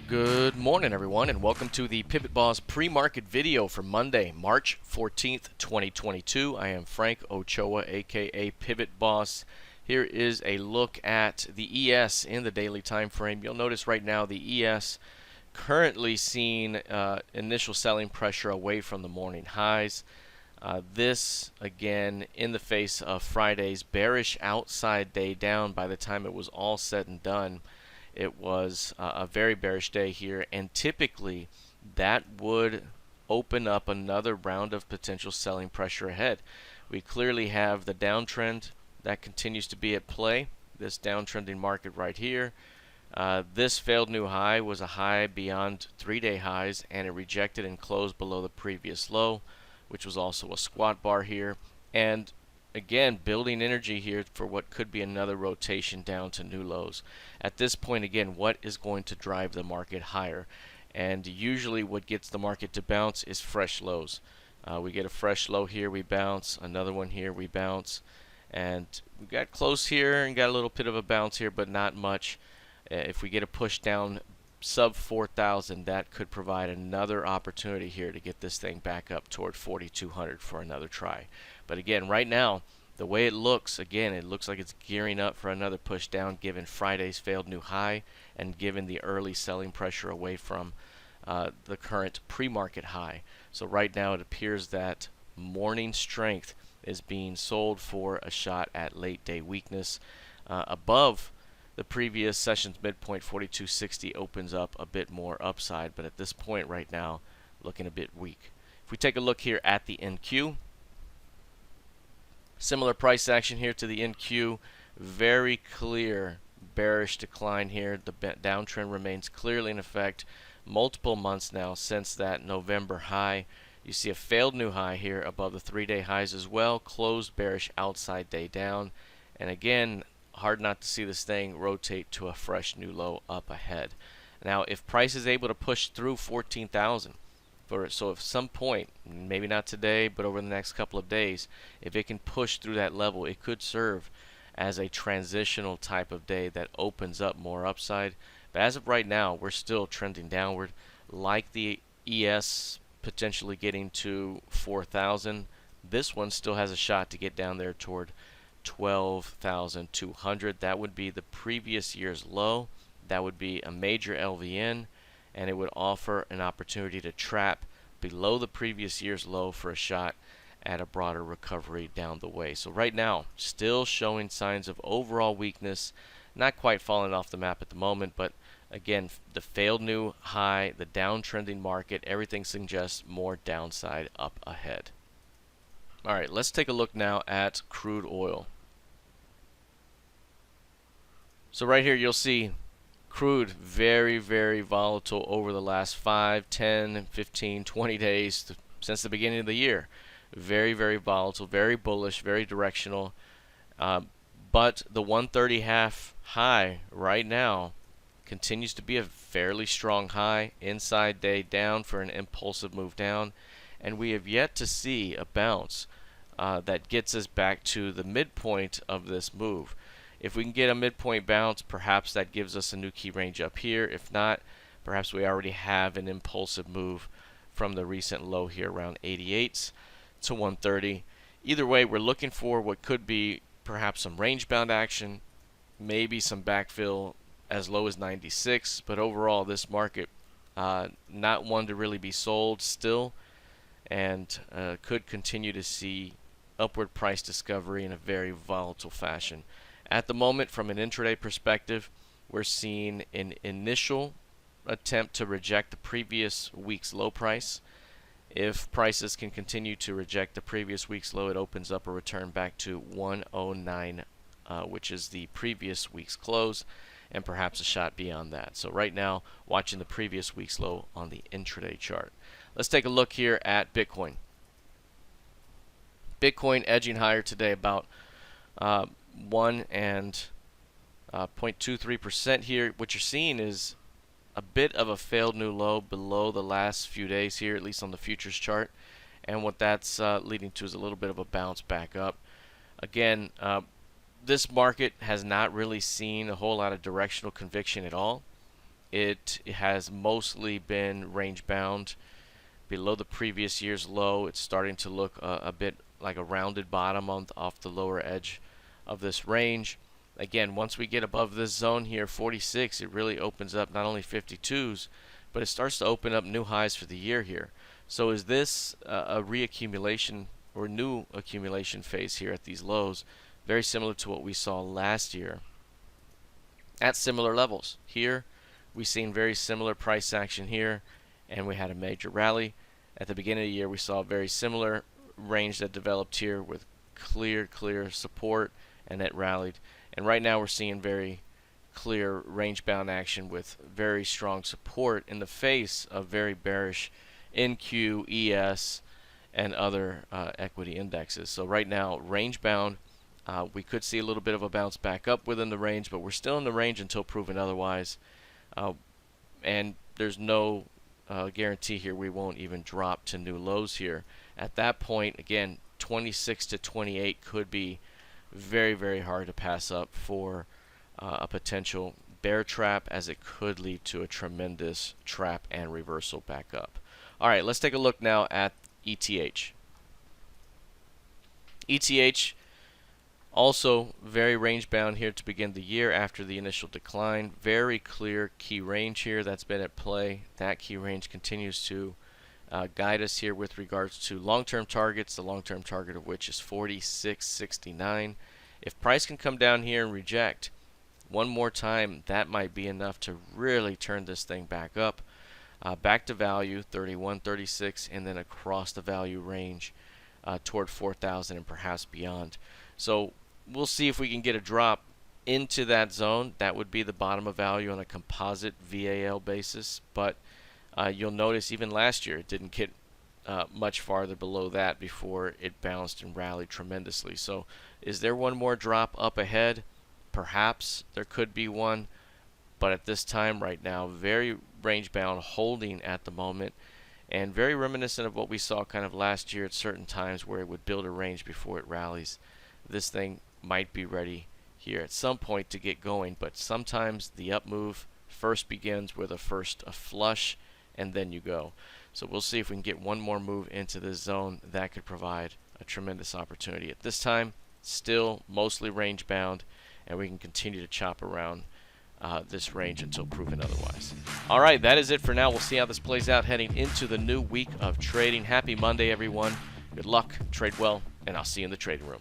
Good morning, everyone, and welcome to the PivotBoss pre-market video for Monday, March 14th, 2022. I am Frank Ochoa, aka PivotBoss. Here is a look at the ES in the daily time frame. You'll notice right now the ES currently seeing initial selling pressure away from the morning highs. This again in the face of Friday's bearish outside day down. By the time it was all said and done, it was a very bearish day here, and typically that would open up another round of potential selling pressure ahead. We clearly have the downtrend that continues to be at play, this downtrending market right here. This failed new high was a high beyond 3-day highs, and it rejected and closed below the previous low, which was also a squat bar here. And again, building energy here for what could be another rotation down to new lows. At this point, again, what is going to drive the market higher? And usually what gets the market to bounce is fresh lows. We get a fresh low here, we bounce. Another one here, we bounce. And we got close here and got a little bit of a bounce here, but not much. If we get a push down sub 4,000, that could provide another opportunity here to get this thing back up toward 4,200 for another try. But again, right now, the way it looks, again, it looks like it's gearing up for another push down given Friday's failed new high and given the early selling pressure away from the current pre-market high. So right now it appears that morning strength is being sold for a shot at late day weakness. Above the previous session's midpoint, 4260, opens up a bit more upside, but at this point right now, looking a bit weak. If we take a look here at the NQ, similar price action here to the NQ, very clear bearish decline here. The downtrend remains clearly in effect. Multiple months now since that November high. You see a failed new high here above the 3-day highs as well. Closed bearish outside day down. And again, hard not to see this thing rotate to a fresh new low up ahead. Now, if price is able to push through 14,000, so if some point, maybe not today, but over the next couple of days, if it can push through that level, it could serve as a transitional type of day that opens up more upside. But as of right now, we're still trending downward. Like the ES potentially getting to 4,000, this one still has a shot to get down there toward 12,200. That would be the previous year's low. That would be a major LVN, and it would offer an opportunity to trap below the previous year's low for a shot at a broader recovery down the way. So right now, still showing signs of overall weakness, not quite falling off the map at the moment, but again, the failed new high, the downtrending market, everything suggests more downside up ahead. All right, let's take a look now at crude oil. So right here you'll see crude very, very volatile over the last 5, 10, 15, 20 days since the beginning of the year. Very, very volatile, very bullish, very directional. But the 130 half high right now continues to be a fairly strong high. Inside day down for an impulsive move down. And we have yet to see a bounce that gets us back to the midpoint of this move. If we can get a midpoint bounce, perhaps that gives us a new key range up here. If not, perhaps we already have an impulsive move from the recent low here around 88 to 130. Either way, we're looking for what could be perhaps some range bound action, maybe some backfill as low as 96, but overall this market not one to really be sold still, and could continue to see upward price discovery in a very volatile fashion. At the moment, from an intraday perspective, we're seeing an initial attempt to reject the previous week's low price. If prices can continue to reject the previous week's low, it opens up a return back to 109, which is the previous week's close, and perhaps a shot beyond that. So right now, watching the previous week's low on the intraday chart. Let's take a look here at Bitcoin. Bitcoin edging higher today, about 1.23% here. What you're seeing is a bit of a failed new low below the last few days here, at least on the futures chart, and what that's leading to is a little bit of a bounce back up. Again, this market has not really seen a whole lot of directional conviction at all. it has mostly been range bound below the previous year's low. It's starting to look a bit like a rounded bottom off the lower edge of this range. Again, once we get above this zone here, 46, it really opens up not only 52s, but it starts to open up new highs for the year here. So is this a reaccumulation or new accumulation phase here at these lows? Very similar to what we saw last year at similar levels. Here we've seen very similar price action here, and we had a major rally. At the beginning of the year, we saw a very similar range that developed here with clear support, and it rallied. And right now we're seeing very clear range bound action with very strong support in the face of very bearish NQ, ES, and other equity indexes. So right now, range bound. We could see a little bit of a bounce back up within the range, but we're still in the range until proven otherwise. And there's no guarantee here we won't even drop to new lows here. At that point, again, 26 to 28 could be very hard to pass up for a potential bear trap, as it could lead to a tremendous trap and reversal back up. All right, let's take a look now at ETH. ETH also very range bound here to begin the year after the initial decline. Very clear key range here that's been at play. That key range continues to guide us here with regards to long-term targets, the long-term target of which is 46.69. If price can come down here and reject one more time, that might be enough to really turn this thing back up. Back to value 31.36, and then across the value range toward 4,000 and perhaps beyond. So we'll see if we can get a drop into that zone. That would be the bottom of value on a composite VAL basis, but you'll notice even last year it didn't get much farther below that before it bounced and rallied tremendously. So is there one more drop up ahead? Perhaps there could be one, but at this time right now, very range bound, holding at the moment, and very reminiscent of what we saw kind of last year at certain times where it would build a range before it rallies. This thing might be ready here at some point to get going, but sometimes the up move first begins with a flush, and then you go. So we'll see if we can get one more move into this zone. That could provide a tremendous opportunity. At this time, still mostly range bound, and we can continue to chop around this range until proven otherwise. All right, that is it for now. We'll see how this plays out heading into the new week of trading. Happy Monday, everyone. Good luck, trade well, and I'll see you in the trading room.